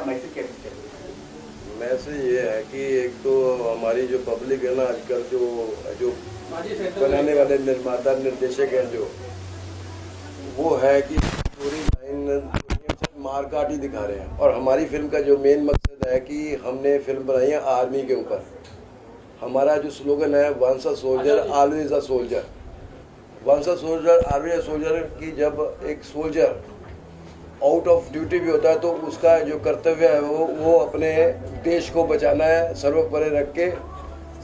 Message क्या picture? Message ये है कि एक तो हमारी जो पब्लिक है ना आजकल जो जो बनाने वाले निर्माता निर्देशक हैं जो वो है कि पूरी लाइन मार काट ही दिखा रहे हैं। और हमारी फिल्म का जो मेन मकसद है कि हमने फिल्म बनाई है आर्मी के ऊपर। हमारा जो स्लोगन है once a soldier always a soldier. Once a soldier always a soldier की जब एक सोल्जर आउट ऑफ ड्यूटी भी होता है तो उसका जो कर्तव्य है वो अपने देश को बचाना है, सर्वोपरि रख के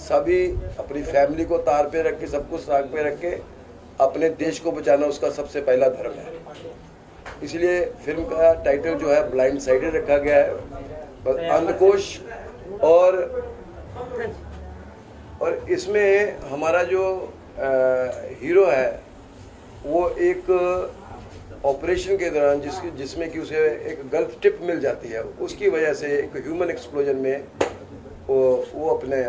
सभी अपनी फैमिली को तार पे रख के सब कुछ तार पे रख के अपने देश को बचाना उसका सबसे पहला धर्म है। इसलिए फिल्म का टाइटल जो है ब्लाइंड साइडेड रखा गया है, अंधकोश। और इसमें हमारा जो हीरो है वो एक ऑपरेशन के दौरान जिसमें कि उसे एक गल्फ टिप मिल जाती है, उसकी वजह से एक ह्यूमन एक्सप्लोजन में वो अपने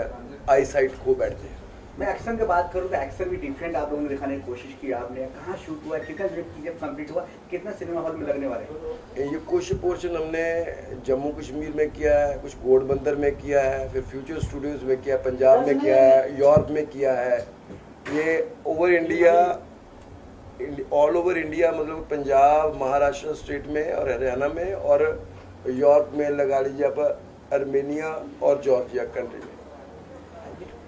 आई साइट खो बैठते हैं। मैं एक्शन की बात करूँ तो एक्शन भी डिफरेंट आप लोगों ने दिखाने की कोशिश की आपने। कहाँ शूट हुआ, कितना जब कंप्लीट हुआ, कितना सिनेमा हॉल में लगने वाले हैं? ये कुछ पोर्शन हमने जम्मू कश्मीर में किया है, कुछ घोड़बंदर में किया है, फिर फ्यूचर स्टूडियोज में किया है, पंजाब में किया है, यूरोप में किया है। ये over India, all over India, मतलब पंजाब, महाराष्ट्र स्टेट में और हरियाणा में और यूरोप में लगा लीजिए आप, आर्मेनिया और जॉर्जिया कंट्री में।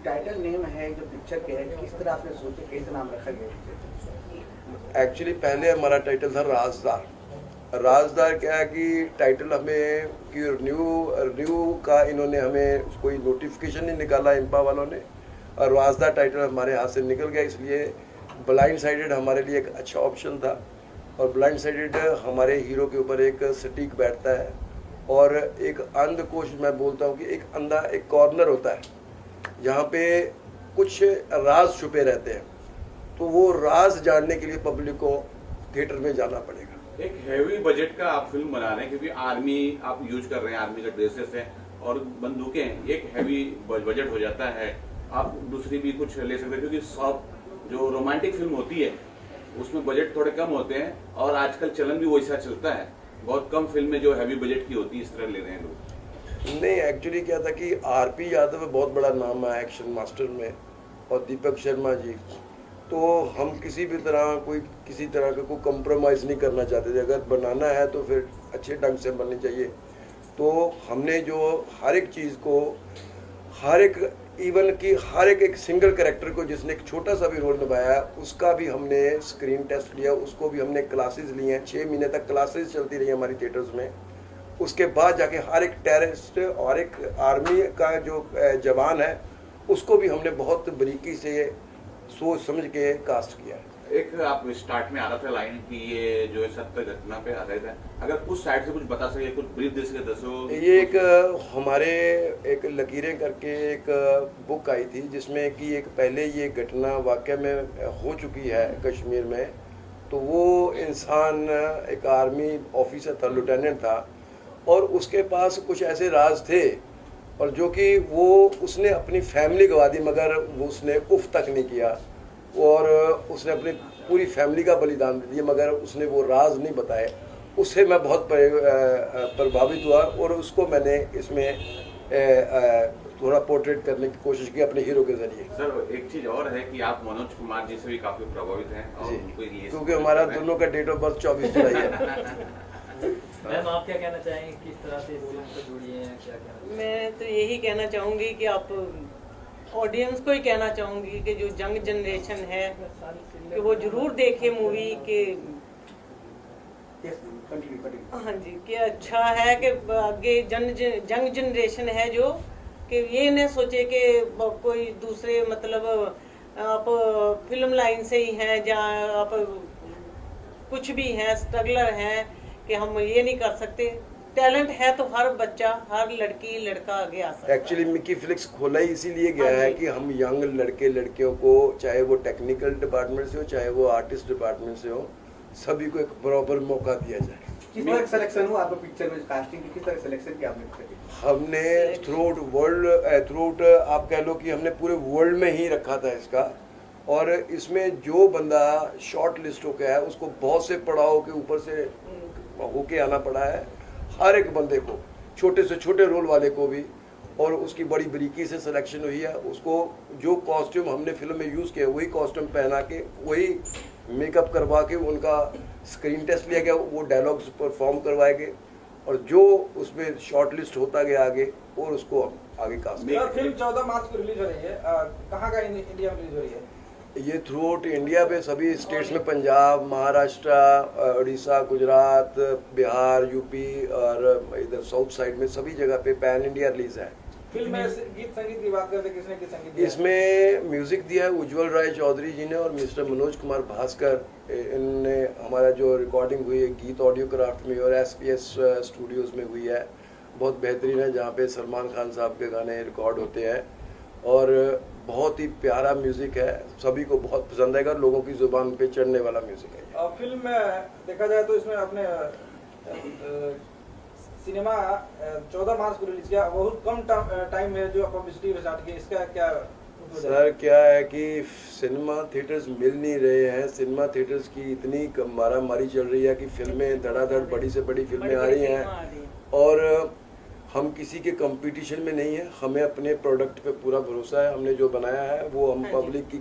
टाइटल नेम है जो पिक्चर के है, किस तरह आपने सोचे, कैसे नाम रखा गया? एक्चुअली पहले हमारा टाइटल था राजदार। राजदार क्या है कि टाइटल हमें कि रिन्यू का इन्होंने हमें कोई नोटिफिकेशन नहीं निकाला इंपा वालों ने, और राजदार टाइटल हमारे हाथ से निकल गया। इसलिए ब्लाइंड साइडेड हमारे लिए एक अच्छा ऑप्शन था। और ब्लाइंड साइडेड हमारे हीरो के ऊपर एक सटीक बैठता है। और एक अंधकोश, मैं बोलता हूँ कि एक अंधा एक कॉर्नर होता है जहाँ पे कुछ राज छुपे रहते हैं, तो वो राज जानने के लिए पब्लिक को थिएटर में जाना पड़ेगा। एक हैवी बजट का आप फिल्म बना रहे हैं क्योंकि आर्मी आप यूज कर रहे हैं, आर्मी का ड्रेसेस है और बंदूकें, एक हैवी बजट हो जाता है। आप दूसरी भी कुछ ले सकते हैं क्योंकि सब जो रोमांटिक फिल्म होती है उसमें बजट थोड़े कम होते हैं और आजकल चलन भी वैसा चलता है। बहुत कम फिल्में जो हैवी बजट की होती है इस तरह ले रहे हैं लोग। नहीं, एक्चुअली क्या था कि आरपी यादव बहुत बड़ा नाम है एक्शन मास्टर में, और दीपक शर्मा जी, तो हम किसी भी तरह किसी तरह का कोई कॉम्प्रोमाइज़ नहीं करना चाहते थे। अगर बनाना है तो फिर अच्छे ढंग से बननी चाहिए। तो हमने जो हर एक चीज़ को, हर एक इवन कि हर एक सिंगल कैरेक्टर को जिसने एक छोटा सा भी रोल निभाया है उसका भी हमने स्क्रीन टेस्ट लिया, उसको भी हमने क्लासेस ली हैं। 6 महीने तक क्लासेस चलती रही हमारी थिएटर्स में। उसके बाद जाके हर एक टेररिस्ट और एक आर्मी का जो जवान है उसको भी हमने बहुत बारीकी से सोच समझ के कास्ट किया है। एक आप स्टार्ट में आ रहा था लाइन कि ये जो है सत्य घटना पे आधारित है, अगर उस साइड से कुछ बता सके, कुछ ब्रीफ दे सके दर्शकों। ये एक हमारे एक लकीरें करके एक बुक आई थी जिसमें कि एक पहले ये घटना वाकई में हो चुकी है कश्मीर में। तो वो इंसान एक आर्मी ऑफिसर था, लेफ्टिनेंट था, और उसके पास कुछ ऐसे राज थे और जो कि वो उसने अपनी फैमिली गवा दी, मगर वो उसने उफ तक नहीं किया और उसने अपनी पूरी फैमिली का बलिदान दे दिया, मगर उसने वो राज नहीं बताए। उससे मैं बहुत प्रभावित हुआ और उसको मैंने इसमें थोड़ा पोर्ट्रेट करने की कोशिश की अपने हीरो के जरिए। सर एक चीज और है कि आप मनोज कुमार जी से भी काफी प्रभावित हैं और उनको ये क्योंकि हमारा दोनों का डेट ऑफ बर्थ 24 जुलाई है। मैम आप क्या कहना चाहेंगे, किस तरह से फिल्म से जुड़ी हैं, क्या कहना? मैं तो यही कहना चाहूँगी कि आप ऑडियंस को ही कहना चाहूँगी कि जो यंग जनरेशन है कि वो जरूर देखे मूवी के। हाँ जी, कि अच्छा है कि आगे यंग जनरेशन है जो कि ये न सोचे कि कोई दूसरे मतलब आप फिल्म लाइन से ही हैं या आप कुछ भी हैं, स्ट्रगलर हैं कि हम ये नहीं कर सकते। टैलेंट है तो हर बच्चा, हर लड़की लड़का आगे आ सकता है। एक्चुअली मिकी फ्लिक्स खोला ही इसीलिए गया है कि हम यंग लड़के लड़कियों को, चाहे वो टेक्निकल डिपार्टमेंट से हो चाहे वो आर्टिस्ट डिपार्टमेंट से हो, सभी को एक बराबर मौका दिया जाए। किस तरह सिलेक्शन हुआ आपको पिक्चर में, कास्टिंग की किस तरह सिलेक्शन किया आपने? हमने थ्रू आउट आप कह लो कि हमने पूरे वर्ल्ड में ही रखा था इसका, और इसमें जो बंदा शॉर्ट लिस्ट होकर है उसको बहुत से पड़ाव के ऊपर से होके आना पड़ा है। हर एक बंदे को छोटे से छोटे रोल वाले को भी, और उसकी बड़ी बारीकी से सिलेक्शन हुई है। उसको जो कॉस्ट्यूम हमने फिल्म में यूज़ किया वही कॉस्ट्यूम पहना के, वही मेकअप करवा के उनका स्क्रीन टेस्ट लिया गया, वो डायलॉग्स परफॉर्म करवाए गए, और जो उसमें शॉर्ट लिस्ट होता गया आगे और उसको आगे कास्ट किया। फिल्म 14 मार्च को रिलीज हो रही है, कहाँ का इंडिया में रिलीज हो रही है? ये थ्रू आउट इंडिया पे सभी स्टेट्स में, पंजाब, महाराष्ट्र, उड़ीसा, गुजरात, बिहार, यूपी और इधर साउथ साइड में सभी जगह पे पैन इंडिया रिलीज है। फिल्म में गीत संगीत की बात करते, किसने किस संगीत दिया? इसमें म्यूजिक दिया है उज्जवल राय चौधरी जी ने और मिस्टर मनोज कुमार भास्कर। इनने हमारा जो रिकॉर्डिंग हुई है गीत ऑडियो क्राफ्ट में और SPS स्टूडियोज में हुई है, बहुत बेहतरीन है, जहाँ पे सलमान खान साहब के गाने रिकॉर्ड होते हैं, और बहुत ही प्यारा म्यूजिक है, सभी को बहुत पसंद आएगा, लोगों की जुबान पे चढ़ने वाला म्यूजिक है। और फिल्म में देखा जाए तो इसमें अपने सिनेमा 14 मार्च को रिलीज किया, बहुत कम टाइम में जो पब्लिसिटी स्टार्ट की, इसका क्या सर क्या है कि सिनेमा थिएटर्स मिल नहीं रहे हैं, सिनेमा थिएटर्स की इतनी मारामारी चल रही है कि फिल्में धड़ाधड़ बड़ी से बड़ी फिल्में आ रही हैं, और हम किसी के कंपटीशन में नहीं है, हमें अपने प्रोडक्ट पे पूरा भरोसा है, हमने जो बनाया है वो हम पब्लिक की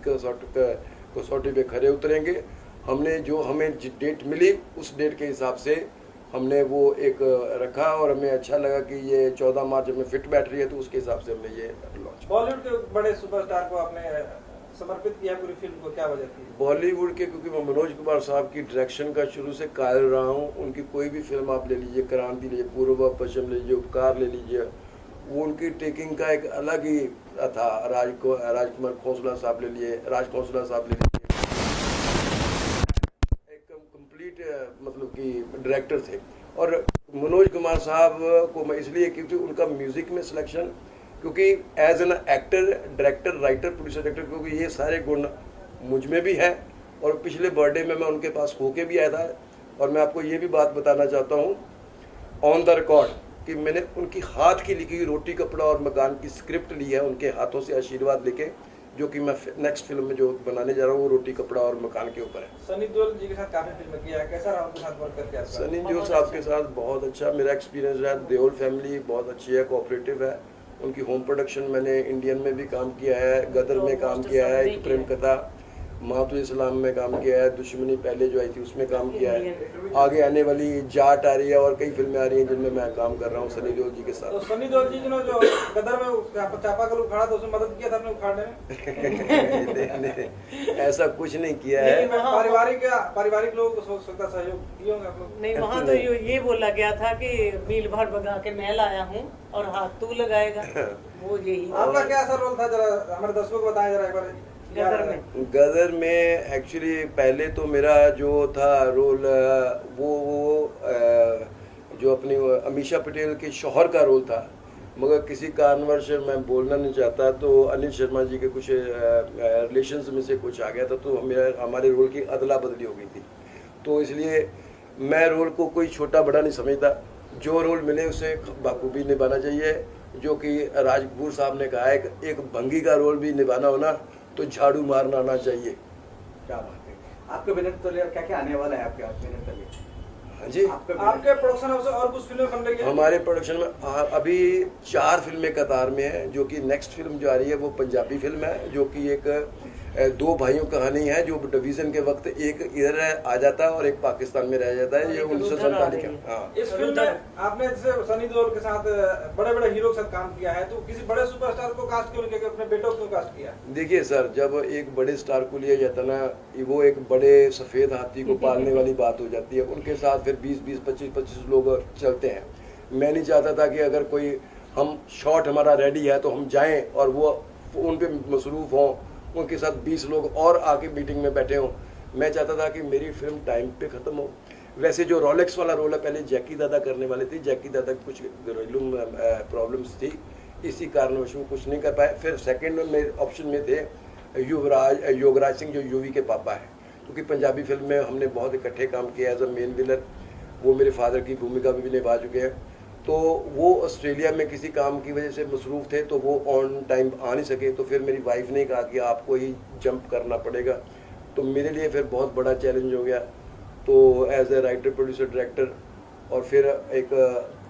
कसौटी पे खरे उतरेंगे। हमने जो हमें डेट मिली उस डेट के हिसाब से हमने वो एक रखा, और हमें अच्छा लगा कि ये 14 मार्च में फिट बैठ रही है, तो उसके हिसाब से हमने ये लॉन्च। बॉलीवुड के बड़े सुपरस्टार को आपने समर्पित किया पूरी फिल्म को, क्या वजह थी? बॉलीवुड के, क्योंकि मैं मनोज कुमार साहब की डायरेक्शन का शुरू से कायल रहा हूँ, उनकी कोई भी फिल्म आप ले लीजिए, क्रांति ले लीजिए, पूर्व पश्चिम ले लीजिए, उपकार ले लीजिए, वो उनकी टेकिंग का एक अलग ही था। राजकुमार खोसला साहब ले लिए, राज खोसला साहब ले लीजिए, एक कंप्लीट मतलब कि डायरेक्टर थे। और मनोज कुमार साहब को मैं इसलिए, क्योंकि उनका म्यूजिक में सिलेक्शन, क्योंकि as an actor, director, writer, producer, director, क्योंकि ये सारे गुण मुझ में भी हैं, और पिछले बर्थडे में मैं उनके पास होके भी आया था। और मैं आपको ये भी बात बताना चाहता हूँ ऑन द रिकॉर्ड कि मैंने उनकी हाथ की लिखी हुई रोटी कपड़ा और मकान की स्क्रिप्ट ली है, उनके हाथों से आशीर्वाद लेके, जो कि मैं नेक्स्ट फिल्म में जो बनाने जा रहा हूँ वो रोटी कपड़ा और मकान के ऊपर है। सनी देओल जी के साथ काफी फिल्म किया है, कैसा रहा उनके साथ वर्क करके आपका? सनी देओल साहब के साथ बहुत अच्छा मेरा एक्सपीरियंस रहा। देओल फैमिली बहुत अच्छी है, कोऑपरेटिव है। उनकी होम प्रोडक्शन मैंने इंडियन में भी काम किया है, गदर में काम किया है, एक प्रेम कथा, मातु इस्लाम में काम किया है, दुश्मनी पहले जो आई थी उसमें काम किया है, आगे आने वाली जाट आ रही है और कई फिल्में आ रही हैं जिनमें मैं काम कर रहा हूँ सनी देओल जी के साथ। तो सनी देओल जी ने जो गदर में चापाकल उखाड़ा था उसमें मदद किया था आपने उखाड़ने में? नहीं, ऐसा कुछ नहीं किया है। पारिवारिक लोगों को सोच सकता सहयोग दिए होंगे आप लोग? नहीं, वहाँ तो ये बोला गया था कि मील भर भगा के मैं लाया हूँ और हाथ तू लगाएगा, वो यही। आपका क्या ऐसा रोल था, जरा हमारे दर्शकों को बताएं जरा एक बार। गदर में एक्चुअली पहले तो मेरा जो था रोल वो जो अपनी अमीषा पटेल के शौहर का रोल था, मगर किसी कारणवश मैं बोलना नहीं चाहता, तो अनिल शर्मा जी के कुछ रिलेशंस में से कुछ आ गया था, तो हमारे रोल की अदला बदली हो गई थी। तो इसलिए मैं रोल को कोई छोटा बड़ा नहीं समझता, जो रोल मिले उसे बाखूबी निभाना चाहिए। जो कि राज कपूर साहब ने कहा है, एक भंगी का रोल भी निभाना हो ना तो झाड़ू मारना आना चाहिए। क्या बात है। आपके बैनर तले क्या क्या आने वाला है आपके बैनर तले? हाँ जी, आपके प्रोडक्शन हाउस और कुछ फिल्में बन रही है? हमारे प्रोडक्शन में अभी 4 फिल्में कतार में हैं, जो कि नेक्स्ट फिल्म जो आ रही है वो पंजाबी फिल्म है, जो कि एक 2 भाइयों कहानी है, जो डिवीजन के वक्त एक इधर आ जाता है और एक पाकिस्तान में रह जाता है। ये 1947 का। हाँ, इस फिल्म में आपने जैसे सनी देओल के साथ बड़े बड़े हीरो के साथ काम किया है, तो किसी बड़े सुपरस्टार को कास्ट क्यों नहीं किया, अपने बेटों को कास्ट किया? देखिए सर, जब एक बड़े स्टार को लिया जाता ना, वो एक बड़े सफेद हाथी को पालने वाली बात हो जाती है। उनके साथ फिर 20-20, 25-25 लोग चलते हैं। मैं नहीं चाहता था कि अगर कोई हम शॉट हमारा रेडी है तो हम जाएं और वो उन पे मसरूफ हों, उनके साथ 20 लोग और आके मीटिंग में बैठे हों। मैं चाहता था कि मेरी फिल्म टाइम पे ख़त्म हो। वैसे जो रोलेक्स वाला रोल है पहले जैकी दादा करने वाले थे, जैकी दादा की कुछ घरेलू प्रॉब्लम्स थी, इसी कारणवश वो कुछ नहीं कर पाए। फिर सेकंड में ऑप्शन में थे योगराज सिंह, जो यूवी के पापा हैं, क्योंकि पंजाबी फिल्म में हमने बहुत इकट्ठे काम किया एज अ मेन विलन। वो मेरे फादर की भूमिका भी निभा चुके हैं। तो वो ऑस्ट्रेलिया में किसी काम की वजह से मसरूफ़ थे, तो वो ऑन टाइम आ नहीं सके। तो फिर मेरी वाइफ ने कहा कि आपको ही जंप करना पड़ेगा। तो मेरे लिए फिर बहुत बड़ा चैलेंज हो गया। तो as a writer, producer, director, और फिर एक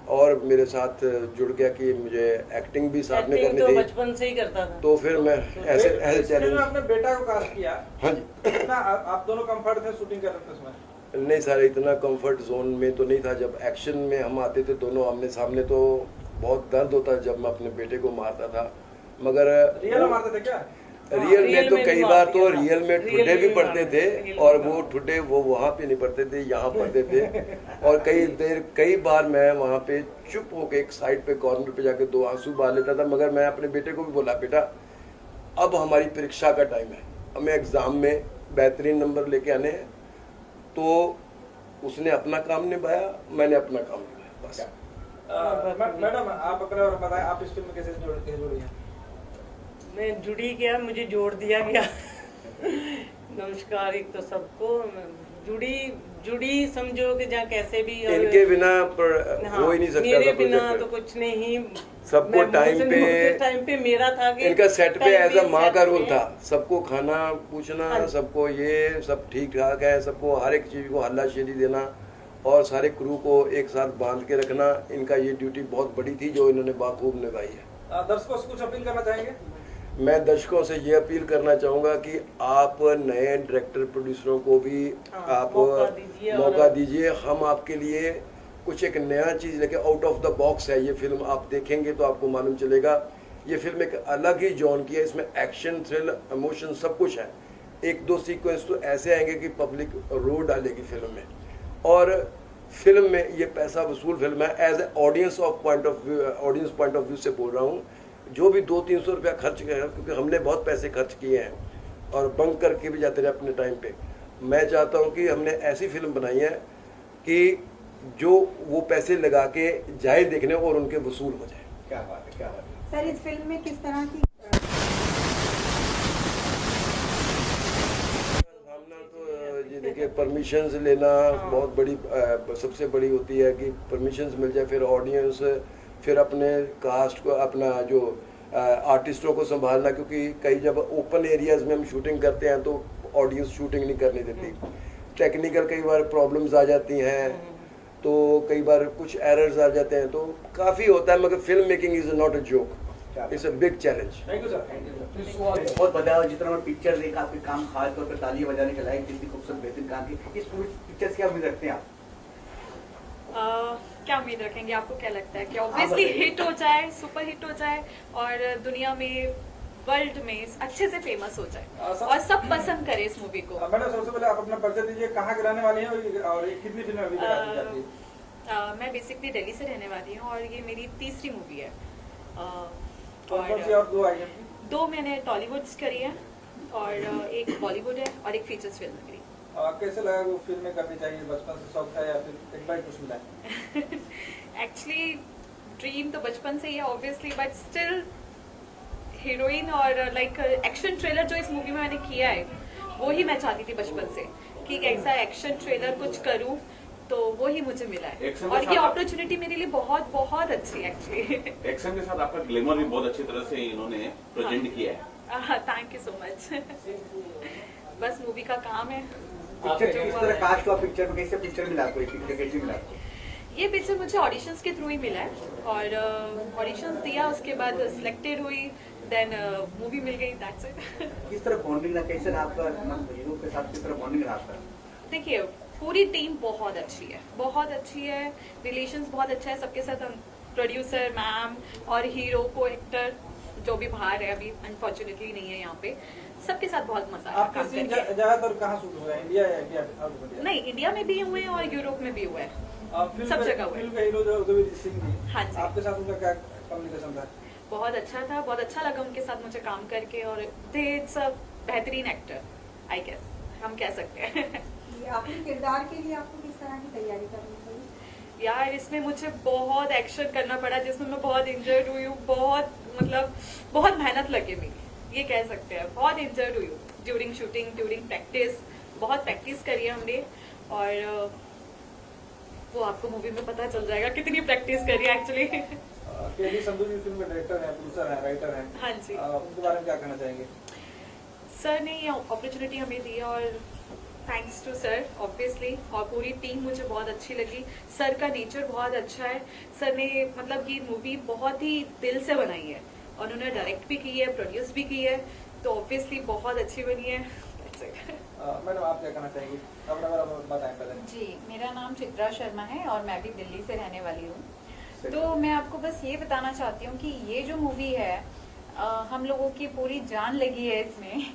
और मेरे साथ जुड़ गया कि मुझे एक्टिंग भी साथ में एक्टिंग करनी तो थी, बचपन से ही करता था। तो फिर मैं ऐसे इस फिल्म चैलेंज। में अपने बेटा को कास्ट किया, हाँ जी। कितना आप दोनों कंफर्ट थे शूटिंग कर रहे थे उसमें? नहीं सर, इतना कंफर्ट जोन में तो नहीं था। जब एक्शन में हम आते थे दोनों आमने सामने तो बहुत दर्द होता जब मैं अपने बेटे को मारता था, मगर रियल में मारते थे क्या? रियल में तो भी कई बार मारते तो थे। रियल में रियल ठुड्डे भी में पड़ते मारते थे, थे, रियल और में वो मारते ठुड्डे वो वहाँ पे नहीं पड़ते थे, यहाँ पड़ते थे। और कई बार मैं वहाँ पे चुप होके एक साइड पे कॉर्नर पे जाके 2 आंसू बहा लेता था, मगर मैं अपने बेटे को भी बोला, बेटा अब हमारी परीक्षा का टाइम है, हमें एग्जाम में बेहतरीन नंबर लेके आने हैं। तो उसने अपना काम निभाया, मैंने अपना काम निभाया, बस। मैडम आप अपने और बताएं, आप इस फिल्म में कैसे जुड़ी हैं? मैं जुड़ी गया, मुझे जोड़ दिया गया। नमस्कार एक तो सबको। जुड़ी समझो कि जहाँ कैसे भी। और इनके बिना हाँ, हो ही नहीं सकता मेरे था बिना प्रोजेक्ट। तो कुछ नहीं। सबको मैं टाइम टाइम पे मेरा था कि इनका सेट पे time एज अ पे माँ set का रोल पे- था, सबको खाना पूछना, हाँ। सबको ये सब ठीक ठाक है, सबको हर एक चीज को हल्लाशेरी देना और सारे क्रू को एक साथ बांध के रखना, इनका ये ड्यूटी बहुत बड़ी थी जो इन्होंने बाखूब निभाई है। दर्शकों से कुछ अपील करना चाहेंगे? मैं दर्शकों से ये अपील करना चाहूँगा कि आप नए डायरेक्टर प्रोड्यूसरों को भी हाँ, आप मौका दीजिए और- मौका दीजिए। हम आपके लिए कुछ एक नया चीज़ लेके आउट ऑफ द बॉक्स है ये फिल्म, आप देखेंगे तो आपको मालूम चलेगा। ये फिल्म एक अलग ही जॉन की है, इसमें एक्शन, थ्रिल, इमोशन सब कुछ है। 1-2 सीक्वेंस तो ऐसे आएंगे कि पब्लिक रो डालेगी फिल्म में, और फिल्म में ये पैसा वसूल फिल्म है। As a audience point of view से बोल रहा हूँ, जो भी 200-300 रुपया खर्च किया, क्योंकि हमने बहुत पैसे खर्च किए हैं और बंक करके भी जाते रहे अपने टाइम पे। मैं चाहता हूँ कि हमने ऐसी फिल्म बनाई है कि जो वो पैसे लगा के जाए देखने और उनके वसूल हो जाए। क्या बात है, क्या बात है। सर इस फिल्म में किस तरह की सामना तो जी देखिए, परमिशंस लेना बहुत बड़ी सबसे बड़ी होती है कि परमिशंस मिल जाए, फिर ऑडियंस, फिर अपने कास्ट को, अपना जो आर्टिस्टों को संभालना, क्योंकि कई जब ओपन एरियाज में हम शूटिंग करते हैं तो ऑडियंस शूटिंग नहीं करने देती, टेक्निकल कई बार प्रॉब्लम्स आ जाती हैं, तो कई बार कुछ एरर्स आ जाते हैं, तो काफ़ी होता है। मगर film making is not a joke, it's a big challenge. Thank you sir. बहुत बताया जितना मैं पिक्चर देखा, आपके काम खास तौर पर तालियां बजाने के लायक, जितनी खूबसूरत बेहतरीन काम की, इस पूरी पिक्चर से क्या उम्मीद रखते हैं आप? क्या उम्मीद रखेंगे? आपको क्या लगता है कि आप ऑब्वियसली बताइए। हिट हो जाए, सुपर हिट हो जाए और दुनिया में, वर्ल्ड में अच्छे से फेमस हो जाए और सब पसंद करे इस मूवी को? मैडम सबसे पहले आप अपना परिचय दीजिए, कहाँ के रहने वाली हैं और ये कितनी फिल्में अभी तक आपकी जाती है? मैं बेसिकली दिल्ली से रहने वाली हूँ और ये मेरी तीसरी मूवी है। कौन सी और 2 आई हैं? 2 मैंने टॉलीवुड्स करी है और एक बॉलीवुड है और एक फीचर्स फिल्म करी। कैसे लगा वो फिल्में करनी चाहिए, बचपन से शौक था या फिर एक बार कुछ मिला है? एक्चुअली ड्रीम तो बचपन से ही है ऑब्वियसली, बट स्टिल हीरोइन और लाइक एक्शन ट्रेलर जो इस मूवी में मैंने किया है वो ही मैं चाहती थी बचपन से कि ऐसा एक्शन ट्रेलर कुछ करूं, तो वो ही मुझे मिला है Action के और ये साथ- अपॉर्चुनिटी मेरे लिए बहुत बहुत अच्छी है एक्चुअली। एक्शन के साथ आपका ग्लैमर भी बहुत अच्छी तरह से इन्होंने प्रेजेंट किया है। Thank you so much. बस मूवी का काम है। पिक्चर जो किस हुआ तरह है। कास्ट हुआ, पिक्चर में कैसे पिक्चर मिला आपको, पिक्चर कैसे मिला आपको? ये पिक्चर मुझे ऑडिशंस के थ्रू ही मिला है और ऑडिशंस दिया, उसके बाद सिलेक्टेड हुई, देन मूवी मिल गई, दैट्स इट। किस तरह बॉन्डिंग रहा, कैसे रहा आपका हीरो के साथ, किस तरह बॉन्डिंग रहा आपका? देखिए पूरी टीम बहुत अच्छी है, बहुत अच्छी है, रिलेशंस बहुत अच्छा है सबके साथ। हम प्रोड्यूसर, मैम और हीरो को एक्टर जो भी बाहर है अभी अनफॉर्चुनेटली नहीं है यहाँ पे, सबके साथ बहुत मजा आया आपके काम सीन करके। ज्यादातर कहाँ शूट हुआ है, इंडिया या इंडिया आउट ऑफ इंडिया? नहीं, इंडिया में भी हुए हैं और यूरोप में भी हुए हैं, सब जगह हुए। फिल्म का हीरो जो रघुवीर सिंह जी, हाँ जी। आपके साथ उनका क्या कम्युनिकेशन था? बहुत अच्छा था, बहुत अच्छा लगा उनके साथ मुझे काम करके और दे सब बेहतरीन एक्टर, आई गेस हम कह सकते हैं। ये आपके किरदार के लिए आपको किस तरह की तैयारी करनी पड़ी? यार इसमें मुझे बहुत एक्शन करना पड़ा जिसमें मैं बहुत इंजर्ड हुई हूँ, बहुत मेहनत लगी मेरी, ये कह सकते हैं। बहुत इंजर्ड हुई हूँ ड्यूरिंग शूटिंग, ड्यूरिंग प्रैक्टिस, बहुत प्रैक्टिस करी है हमने और वो आपको मूवी में पता चल जाएगा कितनी प्रैक्टिस करी है एक्चुअली। के संधू जी फिल्म के डायरेक्टर हैं, प्रोड्यूसर हैं, राइटर हैं, हाँ जी। उनके बारे में क्या कहना चाहेंगे? सर ने ये अपॉर्चुनिटी हमें दी और थैंक्स टू सर ऑब्वियसली, और पूरी टीम मुझे बहुत अच्छी लगी। सर का नेचर बहुत अच्छा है। सर ने मतलब ये मूवी बहुत ही दिल से बनाई है, और उन्होंने डायरेक्ट भी की है, प्रोड्यूस भी की है, तो ऑब्वियसली बहुत अच्छी बनी है। That's it. मैडम आप क्या कहना चाहेंगी? अपना बारे में बताएं पहले। जी, मेरा नाम चित्रा शर्मा है और मैं भी दिल्ली से रहने वाली हूँ। तो मैं आपको बस ये बताना चाहती हूँ कि ये जो मूवी है हम लोगों की पूरी जान लगी है इसमें।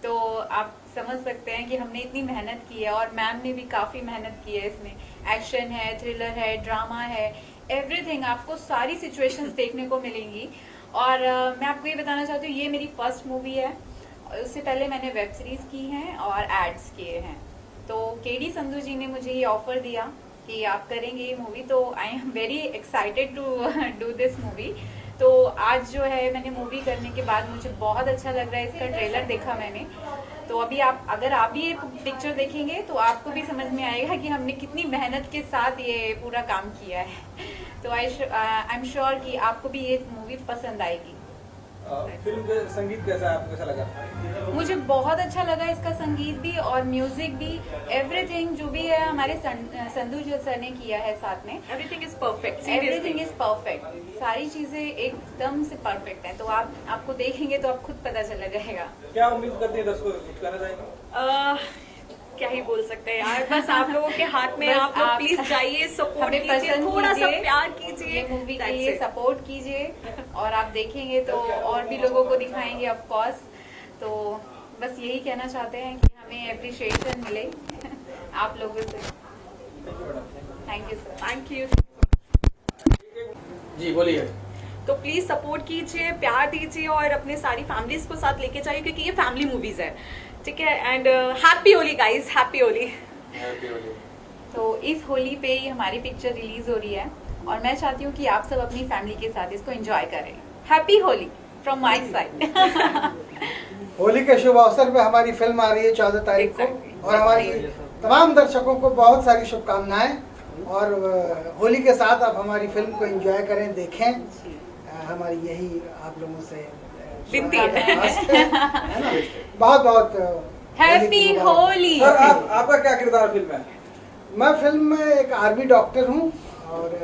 तो आप समझ सकते हैं कि हमने इतनी मेहनत की है, और मैम ने भी काफ़ी मेहनत की है इसमें। एक्शन है, थ्रिलर है, ड्रामा है, एवरीथिंग, आपको सारी सिचुएशंस देखने को मिलेंगी। और मैं आपको ये बताना चाहती हूँ, ये मेरी फर्स्ट मूवी है। उससे पहले मैंने वेब सीरीज़ की हैं और एड्स किए हैं। तो केडी संधू जी ने मुझे ये ऑफ़र दिया कि आप करेंगे ये मूवी, तो I am very excited to do this movie. तो आज जो है मैंने मूवी करने के बाद मुझे बहुत अच्छा लग रहा है। इसका ट्रेलर देखा मैंने, तो अभी अगर आप भी ये पिक्चर देखेंगे तो आपको भी समझ में आएगा कि हमने कितनी मेहनत के साथ ये पूरा काम किया है। तो आई एम श्योर कि आपको भी ये मूवी पसंद आएगी। फिल्म के संगीत कैसा है, आपको कैसा लगा? मुझे बहुत अच्छा लगा इसका संगीत भी और म्यूजिक भी, एवरीथिंग जो भी है हमारे संधू जी सर ने किया है साथ में। Everything is perfect, everything is perfect, सारी चीजें एकदम से परफेक्ट है। तो आपको देखेंगे तो आप खुद पता चला जाएगा। क्या उम्मीद करती है दर्शकों से, कुछ कहना चाहेंगे? क्या ही बोल सकते हैं यार, बस आप लोगों के हाथ में। बस आप लोग आप प्लीज जाइए, सपोर्ट हमें कीजिए, पसंद थोड़ा सा कीजिए, प्यार कीजिए, ये मूवी के That's लिए it. सपोर्ट कीजिए, और आप देखेंगे तो और भी लोगों को दिखाएंगे ऑफ कोर्स। तो बस यही कहना चाहते हैं कि हमें एप्रिशिएशन मिले आप लोगों से। Thank you sir. Thank you. जी बोलिए। तो प्लीज सपोर्ट कीजिए, प्यार दीजिए, और अपने सारी फैमिलीज को साथ लेके जाइए, क्योंकि ये फैमिली मूवीज है, ठीक है। And happy Holi guys, happy Holi. तो इस होली पे ही हमारी पिक्चर रिलीज हो रही है, और मैं चाहती हूँ कि आप सब अपनी फैमिली के साथ इसको एंजॉय करें। Happy Holi from my side. Holi के शुभ अवसर पे हमारी फिल्म आ रही है 14 तारीख को, Exactly. और हमारी तमाम दर्शकों को बहुत सारी शुभकामनाएं, और होली के साथ आप हमारी फिल्म को एंजॉय करें, देखें। हमारी यही आप लोगों से विनती है। है ना? बहुत बहुत हैप्पी होली। सर आपका क्या किरदार फिल्म में? मैं फिल्म में एक आर्मी डॉक्टर हूँ, और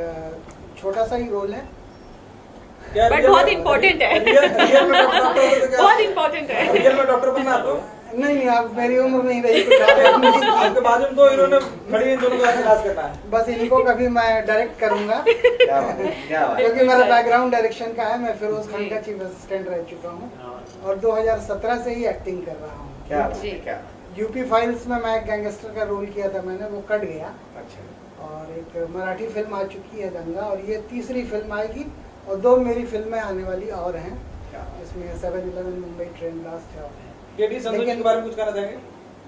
छोटा सा ही रोल है। क्या बट रियल बहुत में- इम्पोर्टेंट है। रियल में डॉक्टर हो तो क्या? बहुत इम्पोर्टेंट है। रियल में डॉक्टर बनना आपको? नहीं, अब मेरी उम्र नहीं रही कुछ ज़्यादा। आपके बाजू में 2 हीरोइन खड़ी हैं, दोनों का इलाज करना है। बस इनको कभी मैं डायरेक्ट करूंगा, क्या बात है, क्या बात है। क्योंकि मेरा बैकग्राउंड डायरेक्शन का है। मैं फिरोज खान का चीफ असिस्टेंट रह चुका हूँ, और 2017 से ही एक्टिंग कर रहा हूँ। क्या बात है, जी। क्या यूपी फाइल्स में मैं एक गैंगस्टर का रोल किया था मैंने, वो कट गया। अच्छा। और एक मराठी फिल्म आ चुकी है दंगा, और ये तीसरी फिल्म आएगी, और 2 मेरी फिल्में आने वाली और हैं, इसमें 7/11 मुंबई ट्रेन ब्लास्ट है। केडी संधू जी के बारे में कुछ कहना चाहेंगे?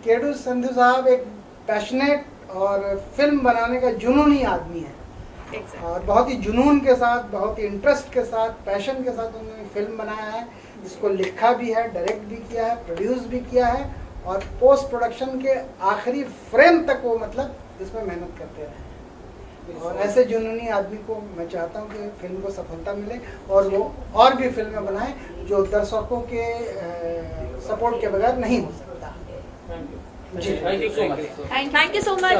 केडू संधू साहब एक पैशनेट और फिल्म बनाने का जुनूनी आदमी है, Exactly. और बहुत ही जुनून के साथ, बहुत ही इंटरेस्ट के साथ, पैशन के साथ उन्होंने फिल्म बनाया है। इसको लिखा भी है, डायरेक्ट भी किया है, प्रोड्यूस भी किया है, और पोस्ट प्रोडक्शन के आखिरी फ्रेम तक वो मतलब इसमें मेहनत करते रहे। और ऐसे जुनूनी आदमी को मैं चाहता हूँ कि फिल्म को सफलता मिले, और वो और भी फिल्में बनाए जो दर्शकों के सपोर्ट के बगैर नहीं हो सकता। Thank you so much. Thank you so much.